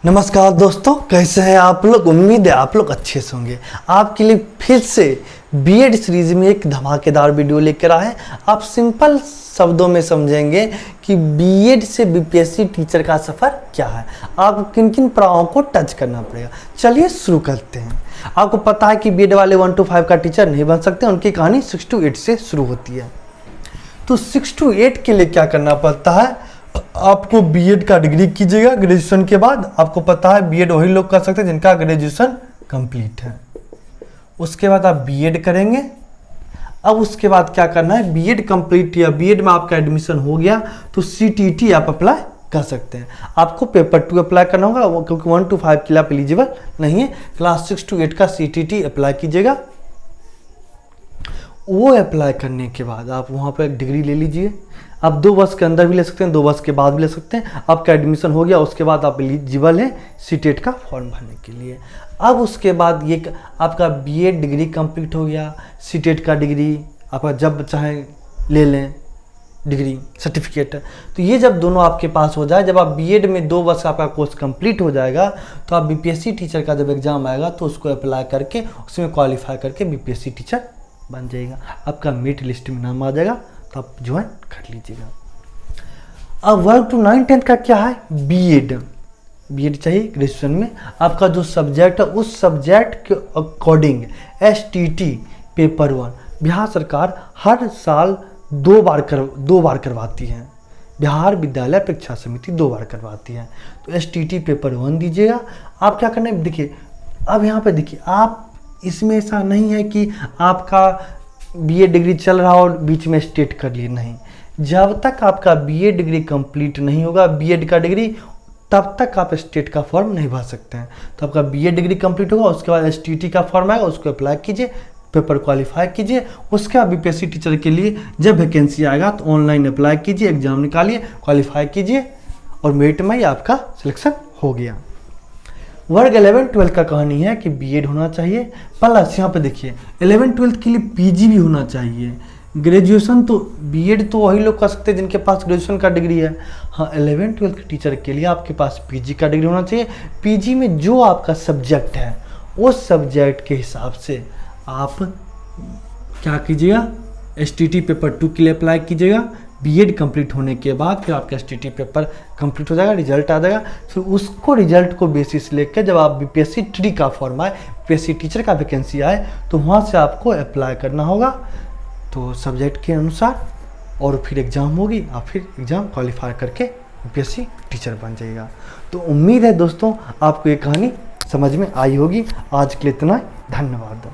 नमस्कार दोस्तों, कैसे हैं आप लोग। उम्मीद है आप लोग अच्छे से होंगे। आपके लिए फिर से बीएड सीरीज में एक धमाकेदार वीडियो लेकर आए हैं। आप सिंपल शब्दों में समझेंगे कि बीएड से बीपीएससी टीचर का सफ़र क्या है, आपको किन किन पड़ावों को टच करना पड़ेगा। चलिए शुरू करते हैं। आपको पता है कि बीएड वाले 1 to 5 का टीचर नहीं बन सकते, उनकी कहानी 6 to 8 से शुरू होती है। तो 6 to 8 के लिए क्या करना पड़ता है, आपको बीएड का डिग्री कीजिएगा। ग्रेजुएशन के बाद आपको पता है बीएड वही लोग कर सकते हैं जिनका ग्रेजुएशन कंप्लीट है। उसके बाद आप बीएड करेंगे। अब उसके बाद क्या करना है, बीएड कंप्लीट या बीएड में आपका एडमिशन हो गया तो सीटीटी आप अप्लाई कर सकते हैं। आपको पेपर 2 अप्लाई करना होगा, वो क्योंकि 1 to 5 के लिए आप एलिजिबल नहीं है। क्लास 6 to 8 का सीटीटी अप्लाई कीजिएगा। वो अप्लाई करने के बाद आप वहाँ पर डिग्री ले लीजिए। आप 2 वर्ष के अंदर भी ले सकते हैं, 2 वर्ष के बाद भी ले सकते हैं। आपका एडमिशन हो गया, उसके बाद आप एलिजिबल हैं सीटेट का फॉर्म भरने के लिए। अब उसके बाद ये आपका बीएड डिग्री कंप्लीट हो गया, सीटेट का डिग्री आपका जब चाहे ले लें डिग्री सर्टिफिकेट। तो ये जब दोनों आपके पास हो जाए, जब आप बीएड में 2 वर्ष आपका कोर्स कंप्लीट हो जाएगा तो आप बीपीएससी टीचर का जब एग्ज़ाम आएगा तो उसको अप्लाई करके उसमें क्वालिफाई करके बीपीएससी टीचर बन जाएगा। आपका मेरिट लिस्ट में नाम आ जाएगा तो आप ज्वाइन कर लीजिएगा। अब 1 to 9 10 का क्या है, बीएड चाहिए। ग्रेजुएशन में आपका जो सब्जेक्ट है उस सब्जेक्ट के अकॉर्डिंग एसटीटी पेपर 1 बिहार सरकार हर साल 2 बार करवाती है। बिहार विद्यालय परीक्षा समिति 2 बार करवाती है। तो एसटीटी पेपर 1 दीजिएगा। आप क्या करना है, देखिए अब यहाँ पे देखिए, आप इसमें ऐसा नहीं है कि आपका बीएड डिग्री चल रहा और बीच में स्टेट कर लिए, नहीं। जब तक आपका बीएड डिग्री कंप्लीट नहीं होगा बीएड का डिग्री, तब तक आप स्टेट का फॉर्म नहीं भर सकते हैं। तो आपका बीएड डिग्री कंप्लीट होगा, उसके बाद एसटीटी का फॉर्म आएगा, उसको अप्लाई कीजिए, पेपर क्वालिफाई कीजिए। उसके बाद बीपीएससी टीचर के लिए जब वैकेंसी आएगा तो ऑनलाइन अप्लाई कीजिए, एग्जाम निकालिए, क्वालिफाई कीजिए और मेरिट में ही आपका सिलेक्शन हो गया। वर्ग 11-12 का कहानी है कि बीएड होना चाहिए, प्लस यहाँ पे देखिए 11-12 के लिए पीजी भी होना चाहिए। ग्रेजुएशन तो बीएड तो वही लोग कर सकते हैं जिनके पास ग्रेजुएशन का डिग्री है। हाँ, 11-12 के टीचर के लिए आपके पास पीजी का डिग्री होना चाहिए। पीजी में जो आपका सब्जेक्ट है उस सब्जेक्ट के हिसाब से आप क्या कीजिएगा, एसटीटी पेपर 2 के लिए अप्लाई कीजिएगा। बीएड कंप्लीट होने के बाद फिर आपका एसटीटी पेपर कंप्लीट हो जाएगा, रिजल्ट आ जाएगा। फिर उसको रिजल्ट को बेसिस लेकर जब आप बीपीएससी ट्री का फॉर्म आए, बीपीएससी टीचर का वैकेंसी आए तो वहाँ से आपको अप्लाई करना होगा तो सब्जेक्ट के अनुसार, और फिर एग्ज़ाम होगी, आप फिर एग्ज़ाम क्वालिफाई करके बीपीएससी टीचर बन जाइएगा। तो उम्मीद है दोस्तों आपको ये कहानी समझ में आई होगी। आज के लिए इतना ही, धन्यवाद।